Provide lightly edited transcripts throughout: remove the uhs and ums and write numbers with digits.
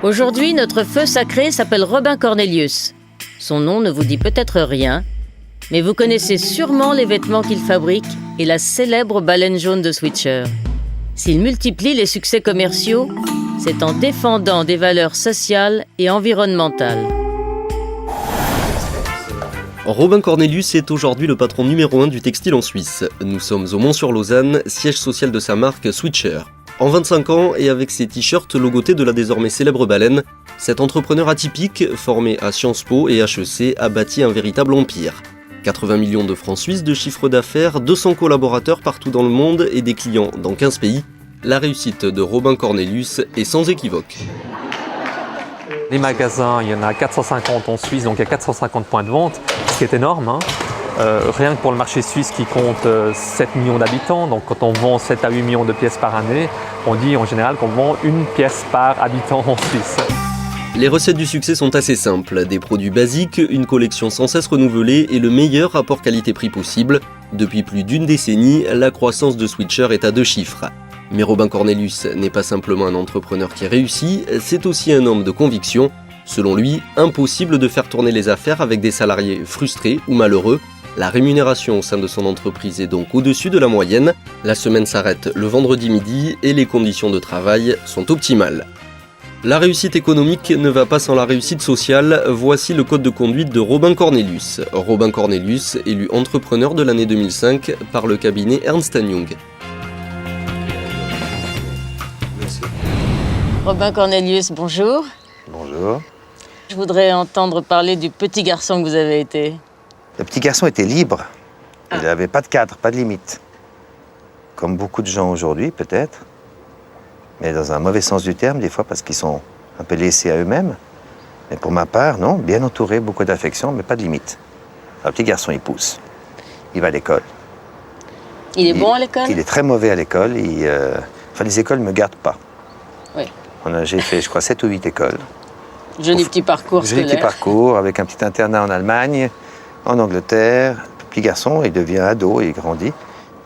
Aujourd'hui, notre feu sacré s'appelle Robin Cornelius. Son nom ne vous dit peut-être rien, mais vous connaissez sûrement les vêtements qu'il fabrique et la célèbre baleine jaune de Switcher. S'il multiplie les succès commerciaux, c'est en défendant des valeurs sociales et environnementales. Robin Cornelius est aujourd'hui le patron numéro 1 du textile en Suisse. Nous sommes au Mont-sur-Lausanne, siège social de sa marque Switcher. En 25 ans et avec ses t-shirts logotés de la désormais célèbre baleine, cet entrepreneur atypique, formé à Sciences Po et HEC, a bâti un véritable empire. 80 millions de francs suisses de chiffre d'affaires, 200 collaborateurs partout dans le monde et des clients dans 15 pays. La réussite de Robin Cornelius est sans équivoque. Les magasins, il y en a 450 en Suisse, donc il y a 450 points de vente, ce qui est énorme. Rien que pour le marché suisse qui compte 7 millions d'habitants, donc quand on vend 7 à 8 millions de pièces par année, on dit en général qu'on vend une pièce par habitant en Suisse. Les recettes du succès sont assez simples, des produits basiques, une collection sans cesse renouvelée et le meilleur rapport qualité-prix possible. Depuis plus d'une décennie, la croissance de Switcher est à 2 chiffres. Mais Robin Cornelius n'est pas simplement un entrepreneur qui réussit, c'est aussi un homme de conviction. Selon lui, impossible de faire tourner les affaires avec des salariés frustrés ou malheureux. La rémunération au sein de son entreprise est donc au-dessus de la moyenne. La semaine s'arrête le vendredi midi et les conditions de travail sont optimales. La réussite économique ne va pas sans la réussite sociale. Voici le code de conduite de Robin Cornelius. Robin Cornelius, élu entrepreneur de l'année 2005 par le cabinet Ernst & Young. Robin Cornelius, bonjour. Bonjour. Je voudrais entendre parler du petit garçon que vous avez été. Le petit garçon était libre. Il n'avait pas de cadre, pas de limite. Comme beaucoup de gens aujourd'hui, peut-être. Mais dans un mauvais sens du terme, des fois, parce qu'ils sont un peu laissés à eux-mêmes. Mais pour ma part, non, bien entouré, beaucoup d'affection, mais pas de limite. Un petit garçon, il pousse. Il va à l'école. Il est bon à l'école? Il est très mauvais à l'école. Enfin, les écoles ne me gardent pas. Oui. J'ai fait, je crois, 7 ou 8 écoles. Joli petit parcours scolaire. Joli petit parcours, avec un petit internat en Allemagne, en Angleterre. Le petit garçon, il devient ado, il grandit.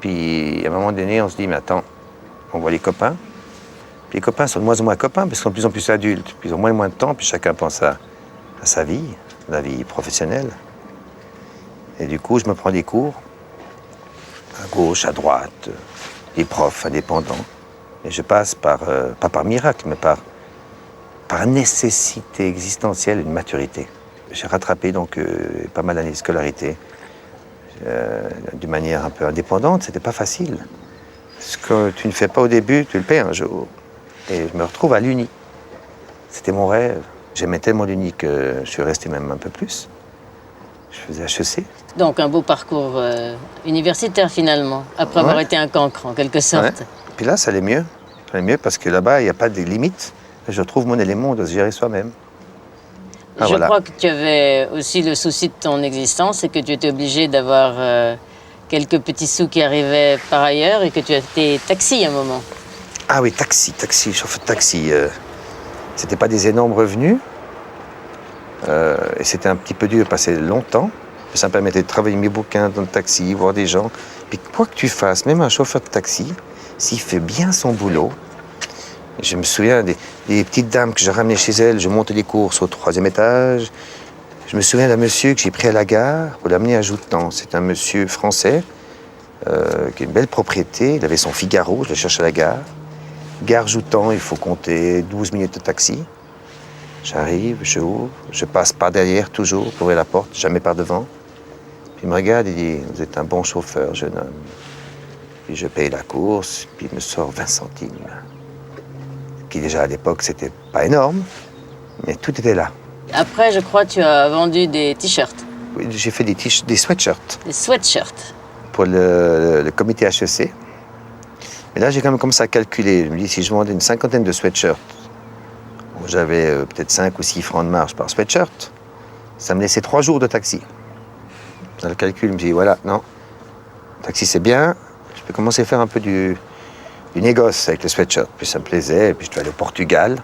Puis, à un moment donné, on se dit, mais attends, on voit les copains. Puis les copains sont de moins en moins copains, parce qu'ils sont de plus en plus adultes. Puis ils ont moins et moins de temps, puis chacun pense à sa vie, la vie professionnelle. Et du coup, je me prends des cours, à gauche, à droite, des profs indépendants. Et je passe pas par miracle, mais par nécessité existentielle, une maturité. J'ai rattrapé donc pas mal d'années de scolarité d'une manière un peu indépendante. C'était pas facile. Ce que tu ne fais pas au début, tu le paies un jour. Et je me retrouve à l'Uni. C'était mon rêve. J'aimais tellement l'Uni que je suis resté même un peu plus. Je faisais HEC. Donc un beau parcours universitaire finalement, après avoir été un cancre en quelque sorte. Ouais. Puis là, ça allait mieux. Ça allait mieux parce que là-bas, il n'y a pas de limites. Je trouve mon élément, on doit se gérer soi-même. Je crois que tu avais aussi le souci de ton existence et que tu étais obligé d'avoir quelques petits sous qui arrivaient par ailleurs et que tu as été taxi à un moment. Ah oui, taxi, chauffeur de taxi. C'était pas des énormes revenus. Et c'était un petit peu dur de passer longtemps. Ça me permettait de travailler mes bouquins dans le taxi, voir des gens. Puis quoi que tu fasses, même un chauffeur de taxi, s'il fait bien son boulot, je me souviens des petites dames que j'ai ramenées chez elles, je montais les courses au 3e étage. Je me souviens d'un monsieur que j'ai pris à la gare pour l'amener à Joutan. C'est un monsieur français qui a une belle propriété. Il avait son Figaro, je le cherche à la gare. Gare Joutan, il faut compter 12 minutes de taxi. J'arrive, je ouvre, je passe par derrière toujours pour ouvrir la porte, jamais par devant. Puis il me regarde et dit « Vous êtes un bon chauffeur, jeune homme. » Puis je paye la course, puis il me sort 20 centimes. Qui déjà à l'époque, c'était pas énorme, mais tout était là. Après, je crois que tu as vendu des t-shirts. Oui, j'ai fait des sweatshirts. Des sweatshirts. Pour le comité HEC. Et là, j'ai quand même commencé à calculer. Je me dis, si je vendais une 50aine de sweatshirts, j'avais peut-être 5 ou 6 francs de marge par sweatshirt, ça me laissait 3 jours de taxi. Dans le calcul, je me dis, voilà, non, le taxi c'est bien, je peux commencer à faire un peu du négoce avec le sweatshirt. Puis ça me plaisait, et puis je dois aller au Portugal.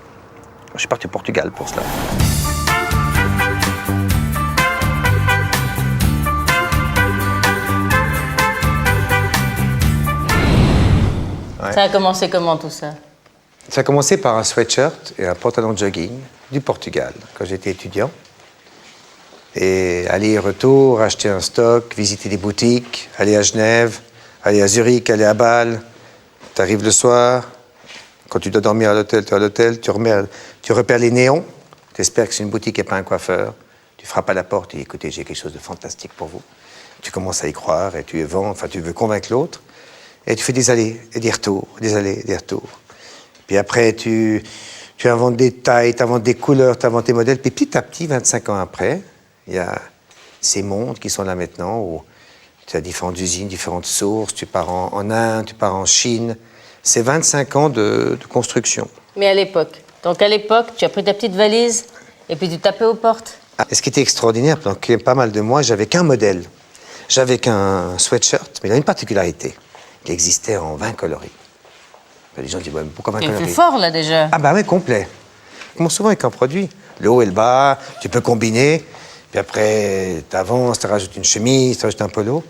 Je suis parti au Portugal pour cela. Ça a commencé comment tout ça? Ça a commencé par un sweatshirt et un pantalon de jogging du Portugal, quand j'étais étudiant. Et aller et retour, acheter un stock, visiter des boutiques, aller à Genève, aller à Zurich, aller à Bâle. Tu arrives le soir, quand tu dois dormir à l'hôtel, tu es à l'hôtel, tu repères les néons, tu espères que c'est une boutique et pas un coiffeur. Tu frappes à la porte, tu dis écoutez, j'ai quelque chose de fantastique pour vous. Tu commences à y croire et tu veux convaincre l'autre. Et tu fais des allers et des retours, des allers et des retours. Puis après, tu inventes des tailles, tu inventes des couleurs, tu inventes des modèles. Puis petit à petit, 25 ans après, il y a ces mondes qui sont là maintenant où tu as différentes usines, différentes sources. Tu pars en Inde, tu pars en Chine. C'est 25 ans de construction. Mais à l'époque. Donc à l'époque, tu as pris ta petite valise et puis tu tapais aux portes. Et ce qui était extraordinaire, pendant pas mal de mois, j'avais qu'un modèle. J'avais qu'un sweatshirt, mais il a une particularité. Il existait en 20 coloris. Les gens disent, ouais, pourquoi 20 Tu es coloris? plus fort là déjà. Ah bah oui, complet. Comme souvent avec un produit. Le haut et le bas, tu peux combiner. Puis après, tu avances, tu rajoutes une chemise, tu rajoutes un polo.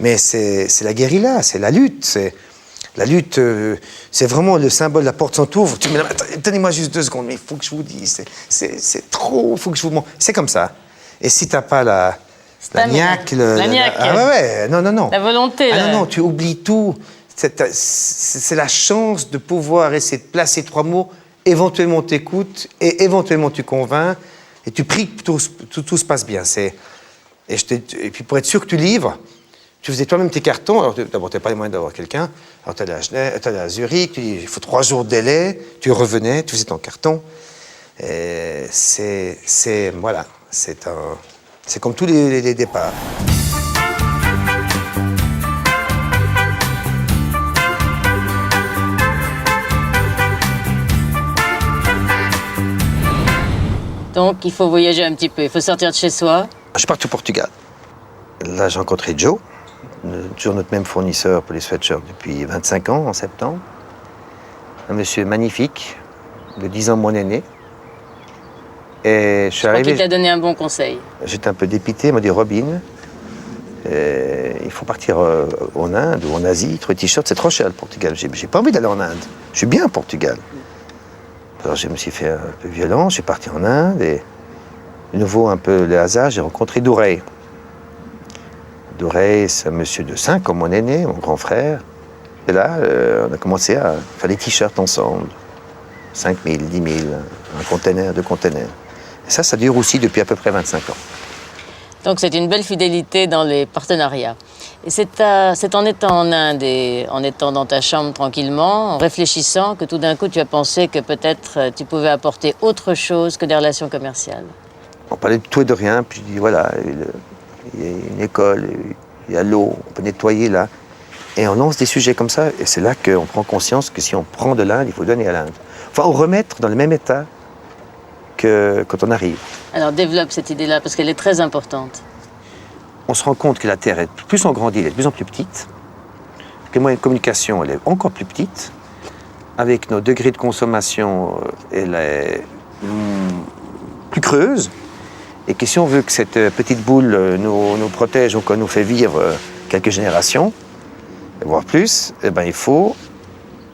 Mais c'est la guérilla, c'est la lutte. La lutte, c'est vraiment le symbole, la porte s'entouvre. Tu me dis, tenez-moi juste 2 secondes, mais il faut que je vous dise, c'est trop, il faut que je vous montre. C'est comme ça. Et si tu n'as pas la niaque, la niaque. Ah ouais, non. La volonté, là. Non, tu oublies tout. C'est la chance de pouvoir essayer de placer 3 mots, éventuellement t'écoutes, et éventuellement tu convaincs, et tu pries que tout se passe bien. Et puis pour être sûr que tu livres, tu faisais toi-même tes cartons. Alors d'abord, tu n'as pas les moyens d'avoir quelqu'un. Alors tu allais à Zurich, tu dis, il faut 3 jours de délai, tu revenais, tu faisais ton carton. Voilà, c'est comme tous les départs. Donc il faut voyager un petit peu, il faut sortir de chez soi. Je suis parti au Portugal. Là, j'ai rencontré Joe, toujours notre même fournisseur pour les sweatshirts depuis 25 ans, en septembre. Un monsieur magnifique, de 10 ans mon aîné. Et je suis arrivé. Je crois qu'il t'a donné un bon conseil. J'étais un peu dépité, il m'a dit Robin, il faut partir en Inde ou en Asie, trouver des t-shirts, c'est trop cher le Portugal. J'ai pas envie d'aller en Inde. Je suis bien au Portugal. Alors je me suis fait un peu violent, je suis parti en Inde et de nouveau un peu le hasard, j'ai rencontré Dourey. Dourey, c'est un monsieur de 5 comme mon aîné, mon grand frère. Et là, on a commencé à faire des t-shirts ensemble. 5 000, 10 000, un container, 2 containers. Et ça dure aussi depuis à peu près 25 ans. Donc c'est une belle fidélité dans les partenariats. Et c'est en étant en Inde et en étant dans ta chambre tranquillement, en réfléchissant, que tout d'un coup tu as pensé que peut-être tu pouvais apporter autre chose que des relations commerciales. On parlait de tout et de rien, puis je dis voilà, il y a une école, il y a l'eau, on peut nettoyer là. Et on lance des sujets comme ça, et c'est là qu'on prend conscience que si on prend de l'Inde, il faut donner à l'Inde. Enfin, on remettre dans le même état que quand on arrive. Alors développe cette idée-là, parce qu'elle est très importante. On se rend compte que la Terre, plus on grandit, elle est de plus en plus petite, que les moyens de communication, elle est encore plus petite, avec nos degrés de consommation, elle est plus creuse, et que si on veut que cette petite boule nous protège ou qu'on nous fait vivre quelques générations, voire plus, eh ben, il faut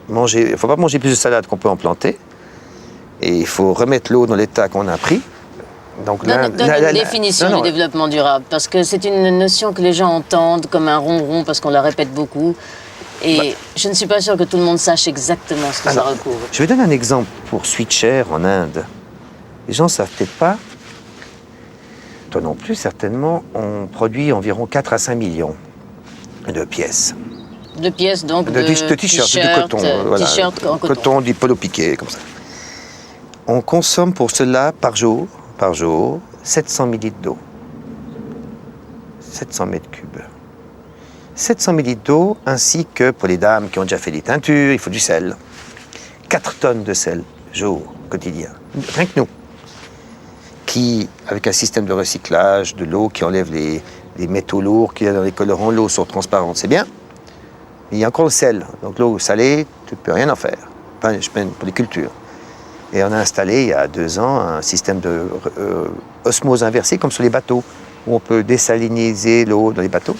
pas manger plus de salade qu'on peut en planter, et il faut remettre l'eau dans l'état qu'on a pris. Donc, donne une définition du développement durable, parce que c'est une notion que les gens entendent comme un ronron, parce qu'on la répète beaucoup. Et je ne suis pas sûre que tout le monde sache exactement ce que ça recouvre. Je vais donner un exemple pour Switcher en Inde. Les gens ne savent peut-être pas, toi non plus certainement, on produit environ 4 à 5 millions de pièces. De pièces, donc de t-shirts, de coton. Voilà, t-shirts en coton. Coton, du polo piqué, comme ça. On consomme pour cela par jour 700 millilitres d'eau. 700 mètres cubes. 700 millilitres d'eau, ainsi que pour les dames qui ont déjà fait des teintures, il faut du sel. 4 tonnes de sel, jour, quotidien. Rien que nous. Qui, avec un système de recyclage de l'eau qui enlève les métaux lourds qu'il y a dans les colorants, l'eau sont transparente, c'est bien. Mais il y a encore le sel. Donc l'eau salée, tu ne peux rien en faire. Enfin, je peine pour les cultures. Et on a installé, il y a 2 ans, un système de osmose inversée, comme sur les bateaux, où on peut désaliniser l'eau dans les bateaux.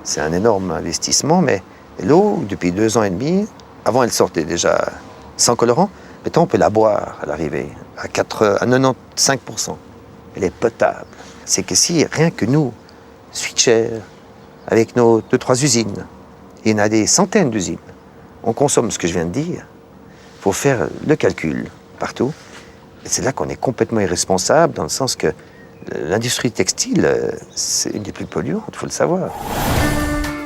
C'est un énorme investissement, mais l'eau, depuis 2 ans et demi, avant elle sortait déjà sans colorant, Mettons, on peut la boire à l'arrivée, à 95%. Elle est potable. C'est que si, rien que nous, Switcher, avec nos 2-3 usines, il y en a des centaines d'usines, on consomme ce que je viens de dire, il faut faire le calcul partout. Et c'est là qu'on est complètement irresponsable, dans le sens que l'industrie textile, c'est une des plus polluantes, il faut le savoir.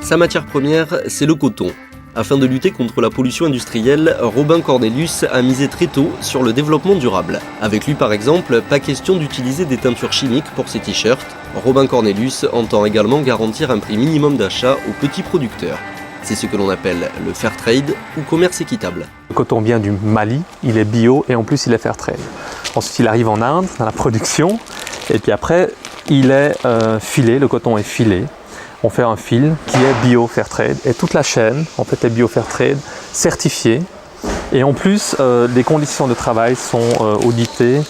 Sa matière première, c'est le coton. Afin de lutter contre la pollution industrielle, Robin Cornelius a misé très tôt sur le développement durable. Avec lui par exemple, pas question d'utiliser des teintures chimiques pour ses t-shirts. Robin Cornelius entend également garantir un prix minimum d'achat aux petits producteurs. C'est ce que l'on appelle le fair trade ou commerce équitable. Le coton vient du Mali, il est bio et en plus il est fair trade. Ensuite il arrive en Inde dans la production et puis après il est filé, le coton est filé. On fait un fil qui est bio fair trade et toute la chaîne en fait est bio fair trade certifiée et en plus les conditions de travail sont auditées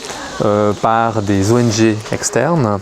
par des ONG externes.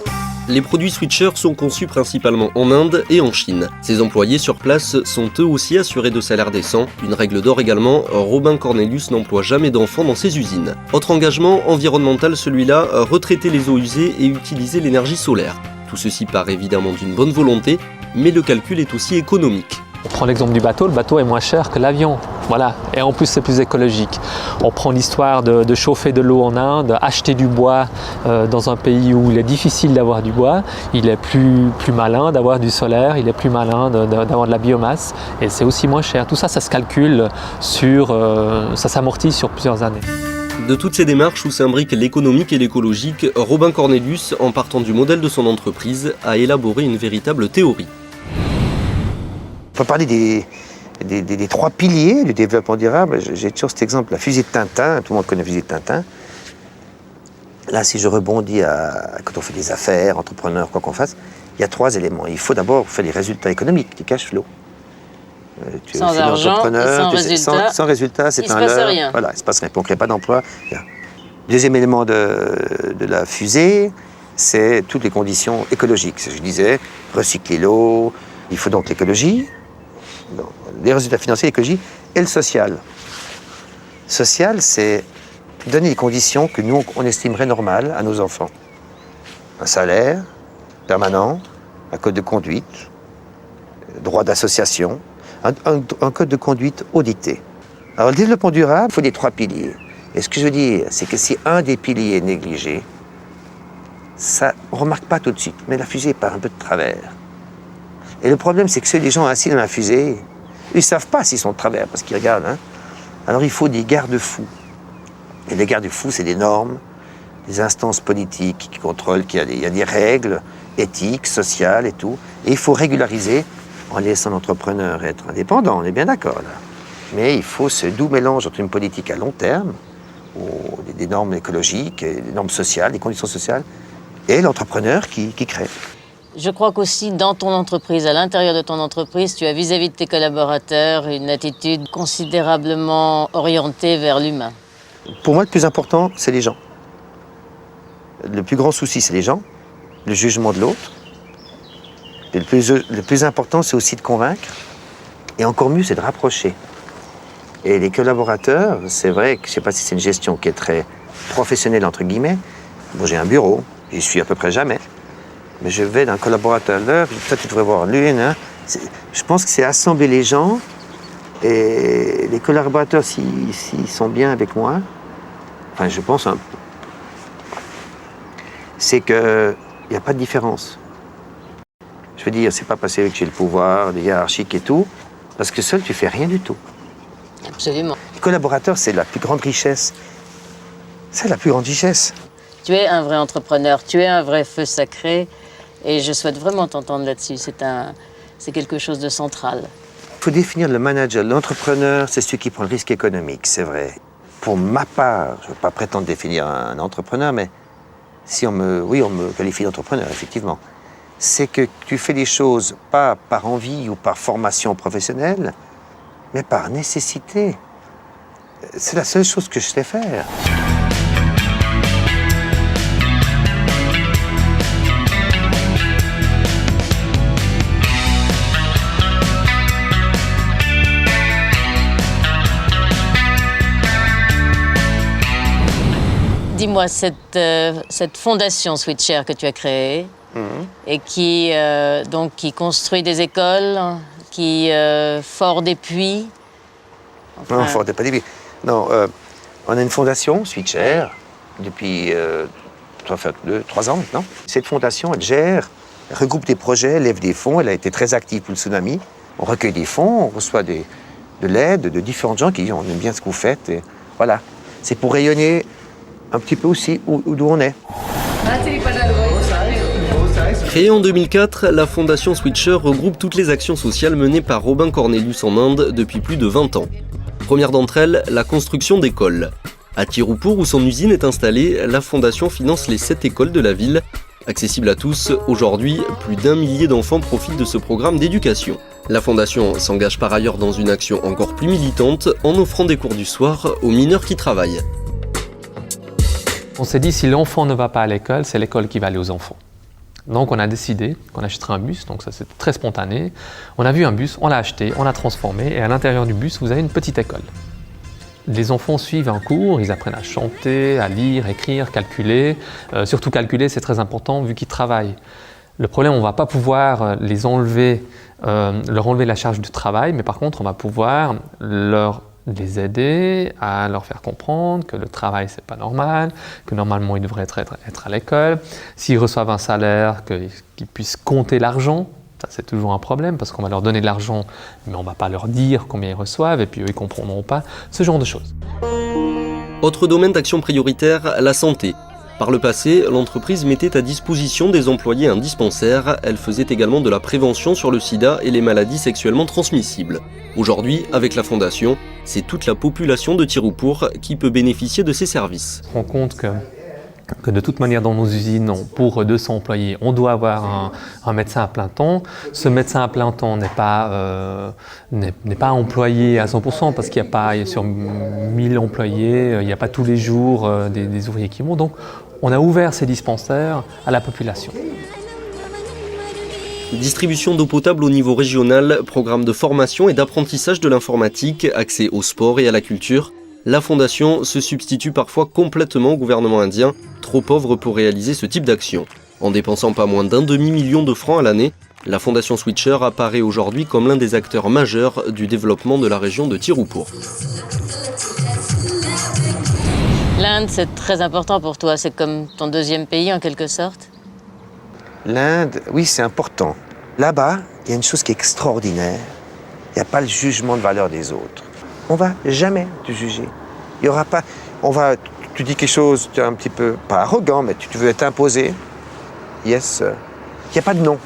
Les produits Switcher sont conçus principalement en Inde et en Chine. Ses employés sur place sont eux aussi assurés de salaires décents. Une règle d'or également, Robin Cornelius n'emploie jamais d'enfants dans ses usines. Autre engagement environnemental celui-là, retraiter les eaux usées et utiliser l'énergie solaire. Tout ceci part évidemment d'une bonne volonté, mais le calcul est aussi économique. On prend l'exemple du bateau, le bateau est moins cher que l'avion. Voilà. Et en plus c'est plus écologique. On prend l'histoire de chauffer de l'eau en Inde, acheter du bois dans un pays où il est difficile d'avoir du bois. Il est plus malin d'avoir du solaire, il est plus malin d'avoir de la biomasse et c'est aussi moins cher. Tout ça, ça se calcule ça s'amortit sur plusieurs années. De toutes ces démarches où s'imbriquent l'économique et l'écologique, Robin Cornelius, en partant du modèle de son entreprise, a élaboré une véritable théorie. On peut parler des 3 piliers du développement durable. J'ai toujours cet exemple, la fusée de Tintin, tout le monde connaît la fusée de Tintin. Là, si je rebondis quand on fait des affaires, entrepreneurs, quoi qu'on fasse, il y a 3 éléments. Il faut d'abord faire des résultats économiques, du cash flow. Sans argent, sans résultat, c'est un leurre. Il ne se passe rien. Voilà, il ne se passe rien. On ne crée pas d'emploi. Deuxième élément de la fusée, c'est toutes les conditions écologiques. Je disais, recycler l'eau, il faut donc l'écologie, les résultats financiers, l'écologie et le social. Social, c'est donner les conditions que nous, on estimerait normales à nos enfants. Un salaire permanent, un code de conduite, droit d'association, un code de conduite audité. Alors le développement durable, il faut les 3 piliers. Et ce que je veux dire, c'est que si un des piliers est négligé, ça, on ne remarque pas tout de suite, mais la fusée part un peu de travers. Et le problème, c'est que ceux des gens assis dans la fusée, ils ne savent pas s'ils sont de travers, parce qu'ils regardent. Hein. Alors il faut des garde-fous. Et les garde-fous, c'est des normes, des instances politiques qui contrôlent, il y a des règles éthiques, sociales et tout. Et il faut régulariser en laissant l'entrepreneur être indépendant, on est bien d'accord là. Mais il faut ce doux mélange entre une politique à long terme, des normes écologiques, des normes sociales, des conditions sociales, et l'entrepreneur qui crée. Je crois qu'aussi dans ton entreprise, à l'intérieur de ton entreprise, tu as vis-à-vis de tes collaborateurs une attitude considérablement orientée vers l'humain. Pour moi, le plus important, c'est les gens. Le plus grand souci, c'est les gens, le jugement de l'autre. Et le plus important, c'est aussi de convaincre. Et encore mieux, c'est de rapprocher. Et les collaborateurs, c'est vrai que je ne sais pas si c'est une gestion qui est très professionnelle, entre guillemets. Bon, j'ai un bureau, j'y suis à peu près jamais. Mais je vais d'un collaborateur à l'heure, toi tu devrais voir lui, hein. Je pense que c'est assembler les gens et les collaborateurs, s'ils sont bien avec moi, enfin je pense, hein, c'est qu'il n'y a pas de différence. Je veux dire, c'est pas parce que j'ai le pouvoir, des hiérarchiques et tout, parce que seul tu fais rien du tout. Absolument. Les collaborateurs, c'est la plus grande richesse. C'est la plus grande richesse. Tu es un vrai entrepreneur, tu es un vrai feu sacré et je souhaite vraiment t'entendre là-dessus. C'est quelque chose de central. Il faut définir le manager. L'entrepreneur, c'est celui qui prend le risque économique, c'est vrai. Pour ma part, je ne veux pas prétendre définir un entrepreneur, mais si on me qualifie d'entrepreneur, effectivement. C'est que tu fais des choses pas par envie ou par formation professionnelle, mais par nécessité. C'est la seule chose que je sais faire. Dis-moi, cette fondation Switcher que tu as créée et qui construit des écoles, qui fore des puits. Enfin... Non, fore des puits. Non, on a une fondation Switcher depuis 3 ans maintenant. Cette fondation, elle gère, elle regroupe des projets, elle lève des fonds. Elle a été très active pour le tsunami. On recueille des fonds, on reçoit de l'aide de différents gens qui disent on aime bien ce que vous faites. Et voilà, c'est pour rayonner un petit peu aussi d'où on est. Créée en 2004, la fondation Switcher regroupe toutes les actions sociales menées par Robin Cornelius en Inde depuis plus de 20 ans. Première d'entre elles, la construction d'écoles. À Tirupur, où son usine est installée, la fondation finance les 7 écoles de la ville. Accessible à tous, aujourd'hui, plus d'1 millier d'enfants profitent de ce programme d'éducation. La fondation s'engage par ailleurs dans une action encore plus militante en offrant des cours du soir aux mineurs qui travaillent. On s'est dit, si l'enfant ne va pas à l'école, c'est l'école qui va aller aux enfants. Donc on a décidé qu'on achèterait un bus, donc ça c'est très spontané. On a vu un bus, on l'a acheté, on l'a transformé, et à l'intérieur du bus, vous avez une petite école. Les enfants suivent un cours, ils apprennent à chanter, à lire, écrire, calculer. Surtout calculer, c'est très important vu qu'ils travaillent. Le problème, on ne va pas pouvoir leur enlever la charge du travail, mais par contre, on va pouvoir les aider à leur faire comprendre que le travail, c'est pas normal, que normalement, ils devraient être à l'école. S'ils reçoivent un salaire, qu'ils puissent compter l'argent. Ça, c'est toujours un problème parce qu'on va leur donner de l'argent, mais on ne va pas leur dire combien ils reçoivent et puis eux, ils ne comprendront pas, ce genre de choses. Autre domaine d'action prioritaire, la santé. Par le passé, l'entreprise mettait à disposition des employés un dispensaire. Elle faisait également de la prévention sur le sida et les maladies sexuellement transmissibles. Aujourd'hui, avec la fondation, c'est toute la population de Tirupur qui peut bénéficier de ces services. On se rend compte que de toute manière, dans nos usines, pour 200 employés, on doit avoir un médecin à plein temps. Ce médecin à plein temps n'est pas employé à 100% parce qu'il n'y a pas, sur 1000 employés, il n'y a pas tous les jours des ouvriers qui vont. Donc, on a ouvert ces dispensaires à la population. Distribution d'eau potable au niveau régional, programme de formation et d'apprentissage de l'informatique, accès au sport et à la culture. La fondation se substitue parfois complètement au gouvernement indien, trop pauvre pour réaliser ce type d'action. En dépensant pas moins d'1 demi-million de francs à l'année, la fondation Switcher apparaît aujourd'hui comme l'un des acteurs majeurs du développement de la région de Tirupur. L'Inde, c'est très important pour toi, c'est comme ton deuxième pays en quelque sorte? L'Inde, oui, c'est important. Là-bas, il y a une chose qui est extraordinaire. Il n'y a pas le jugement de valeur des autres. On ne va jamais te juger. Il y aura pas. Tu dis quelque chose, tu es un petit peu, pas arrogant, mais tu veux t'imposer. Yes. Il n'y a pas de non.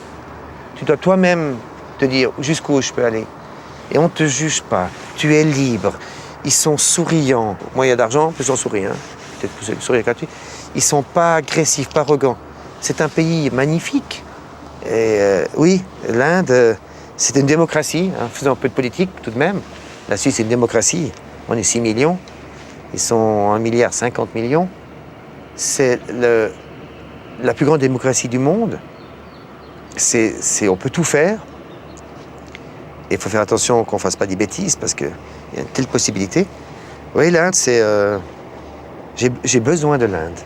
Tu dois toi-même te dire jusqu'où je peux aller. Et on ne te juge pas. Tu es libre. Ils sont souriants. Moins il y a d'argent, plus on sourit. Hein. Peut-être plus le sourire gratuit. Ils ne sont pas agressifs, pas arrogants. C'est un pays magnifique. Et oui, l'Inde, c'est une démocratie. Hein, faisant un peu de politique tout de même. La Suisse est une démocratie. On est 6 millions. Ils sont 1,50 milliard. C'est la plus grande démocratie du monde. On peut tout faire. Et il faut faire attention qu'on ne fasse pas des bêtises parce qu'il y a une telle possibilité. Oui, l'Inde, c'est... j'ai besoin de l'Inde.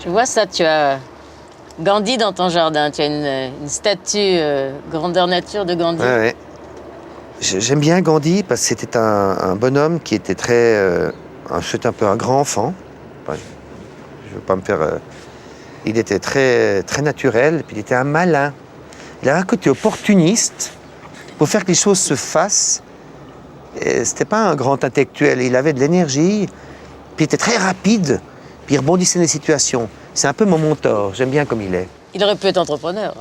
Je vois ça, tu as Gandhi dans ton jardin. Tu as une statue grandeur nature de Gandhi. Ouais, ouais. J'aime bien Gandhi parce que c'était un bonhomme qui était très... c'était un peu un grand enfant. Enfin, je ne veux pas me faire... il était très, très naturel, puis il était un malin. Il avait un côté opportuniste pour faire que les choses se fassent. Ce n'était pas un grand intellectuel, il avait de l'énergie, puis il était très rapide, puis il rebondissait dans les situations. C'est un peu mon mentor, j'aime bien comme il est. Il aurait pu être entrepreneur.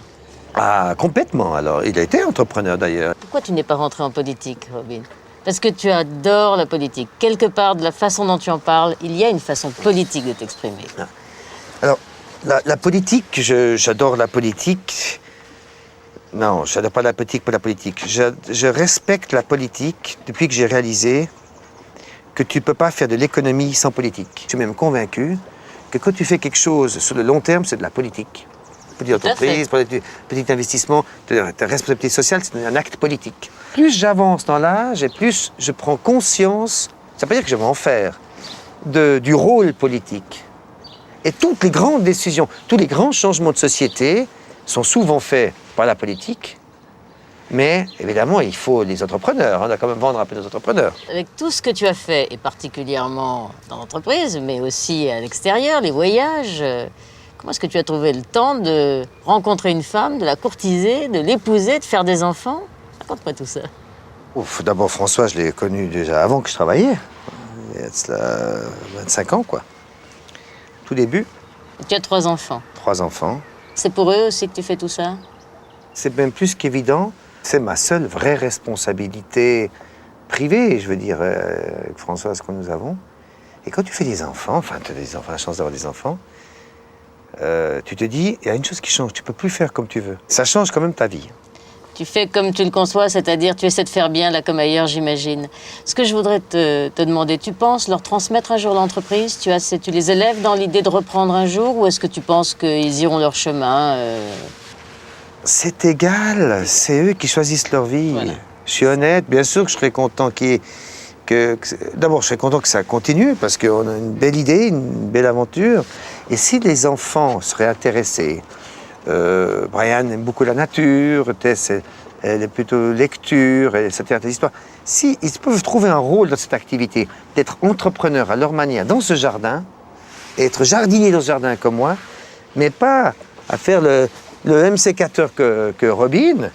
Ah, complètement, alors. Il a été entrepreneur, d'ailleurs. Pourquoi tu n'es pas rentré en politique, Robin? Parce que tu adores la politique. Quelque part, de la façon dont tu en parles, il y a une façon politique de t'exprimer. Ah. Alors, la politique, j'adore la politique. Non, je n'adore pas la politique pour la politique. Je respecte la politique depuis que j'ai réalisé que tu ne peux pas faire de l'économie sans politique. Je suis même convaincu que quand tu fais quelque chose sur le long terme, c'est de la politique. Petite entreprise, petit investissement, ta responsabilité sociale, c'est un acte politique. Plus j'avance dans l'âge et plus je prends conscience, ça ne veut pas dire que je vais en faire, du rôle politique. Et toutes les grandes décisions, tous les grands changements de société sont souvent faits par la politique. Mais évidemment, il faut des entrepreneurs. On doit quand même vendre un peu nos entrepreneurs. Avec tout ce que tu as fait, et particulièrement dans l'entreprise, mais aussi à l'extérieur, les voyages, comment est-ce que tu as trouvé le temps de rencontrer une femme, de la courtiser, de l'épouser, de faire des enfants? Raconte-moi tout ça. D'abord, François, je l'ai connu déjà avant que je travaillais. Il y a de cela 25 ans, quoi. Tout début. Tu as 3 enfants. 3 enfants. C'est pour eux aussi que tu fais tout ça? C'est même plus qu'évident. C'est ma seule vraie responsabilité privée, je veux dire, avec Françoise, que nous avons. Et quand tu fais des enfants, enfin, tu as des enfants, la chance d'avoir des enfants, tu te dis, il y a une chose qui change, tu peux plus faire comme tu veux. Ça change quand même ta vie. Tu fais comme tu le conçois, c'est-à-dire tu essaies de faire bien là comme ailleurs, j'imagine. Ce que je voudrais te demander, tu penses leur transmettre un jour l'entreprise? Tu les élèves dans l'idée de reprendre un jour, ou est-ce que tu penses qu'ils iront leur chemin C'est égal, c'est eux qui choisissent leur vie. Voilà. Je suis honnête, bien sûr que je serais content d'abord, je serais content que ça continue, parce qu'on a une belle idée, une belle aventure. Et si les enfants seraient intéressés, Brian aime beaucoup la nature, Tess, elle est plutôt lecture, elle s'intéresse à l'histoire. Si ils peuvent trouver un rôle dans cette activité, d'être entrepreneurs à leur manière dans ce jardin, et être jardinier dans ce jardin comme moi, mais pas à faire le même sécateur que Robin,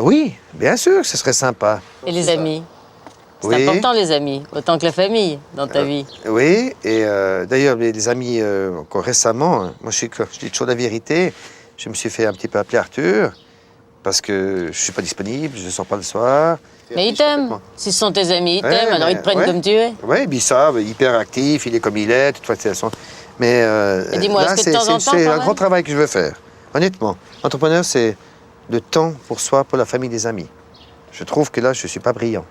oui, bien sûr, ce serait sympa. Et les amis? C'est Oui. important, les amis, autant que la famille dans ta vie. Oui, et d'ailleurs, les amis, encore récemment, moi je dis toujours la vérité, je me suis fait un petit peu appeler Arthur, parce que je ne suis pas disponible, je ne sors pas le soir. Mais ils t'aiment. Si ce sont tes amis, ils t'aiment, alors ils te prennent ouais. comme tu es. Oui, puis ça, hyper actif, il est comme il est, de toute façon. Mais Et dis-moi, là, est-ce que de temps en temps, c'est quand un même grand travail que je veux faire, honnêtement. Entrepreneur, c'est le temps pour soi, pour la famille, des amis. Je trouve que là, je ne suis pas brillant.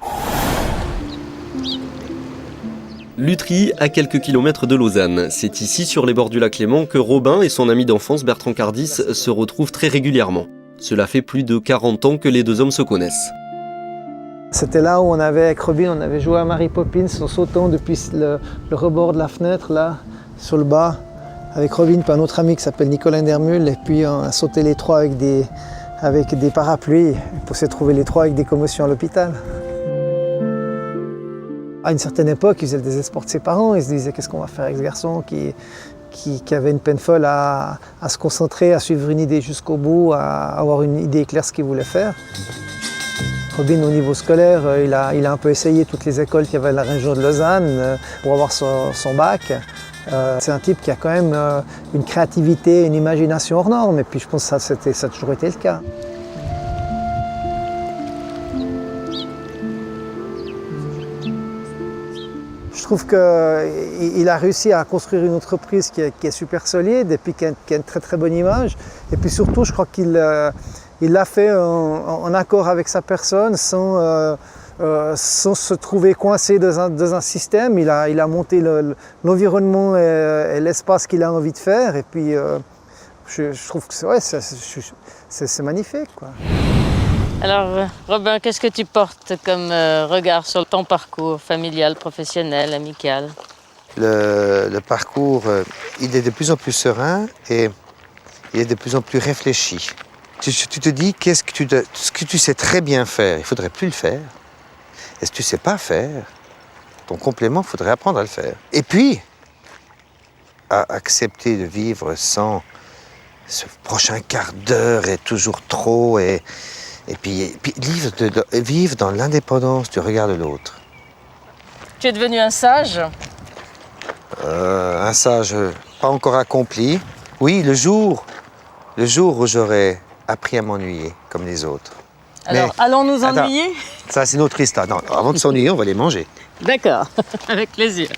Lutry, à quelques kilomètres de Lausanne. C'est ici, sur les bords du lac Léman, que Robin et son ami d'enfance Bertrand Cardis se retrouvent très régulièrement. Cela fait plus de 40 ans que les deux hommes se connaissent. C'était là où avec Robin, on avait joué à Mary Poppins en sautant depuis le rebord de la fenêtre, là, sur le bas, avec Robin et un autre ami qui s'appelle Nicolas Dermul, et puis on a sauté les trois avec des parapluies pour se trouver les trois avec des commotions à l'hôpital. À une certaine époque, il faisait le désespoir de ses parents. Il se disait qu'est-ce qu'on va faire avec ce garçon qui avait une peine folle à se concentrer, à suivre une idée jusqu'au bout, à avoir une idée claire de ce qu'il voulait faire. Robin, au niveau scolaire, il a un peu essayé toutes les écoles qu'il y avait à la région de Lausanne pour avoir son bac. C'est un type qui a quand même une créativité, une imagination hors norme. Et puis je pense que ça a toujours été le cas. Je trouve qu'il a réussi à construire une entreprise qui est super solide et puis qui a une très très bonne image. Et puis surtout, je crois qu'il l'a fait en accord avec sa personne, sans se trouver coincé dans un système. Il a monté l'environnement et l'espace qu'il a envie de faire. Et puis, je trouve que c'est magnifique, quoi. Alors, Robin, qu'est-ce que tu portes comme regard sur ton parcours familial, professionnel, amical? Le parcours, il est de plus en plus serein et il est de plus en plus réfléchi. Tu te dis, ce que tu sais très bien faire, il ne faudrait plus le faire. Et ce que tu ne sais pas faire, ton complément, il faudrait apprendre à le faire. Et puis, à accepter de vivre sans ce prochain quart d'heure est toujours trop et puis vivre dans l'indépendance du regard de l'autre. Tu es devenu un sage? Un sage pas encore accompli. Oui, le jour où j'aurai appris à m'ennuyer comme les autres. Alors, allons nous ennuyer? Ça, c'est notre histoire. Non, avant de s'ennuyer, on va les manger. D'accord, avec plaisir.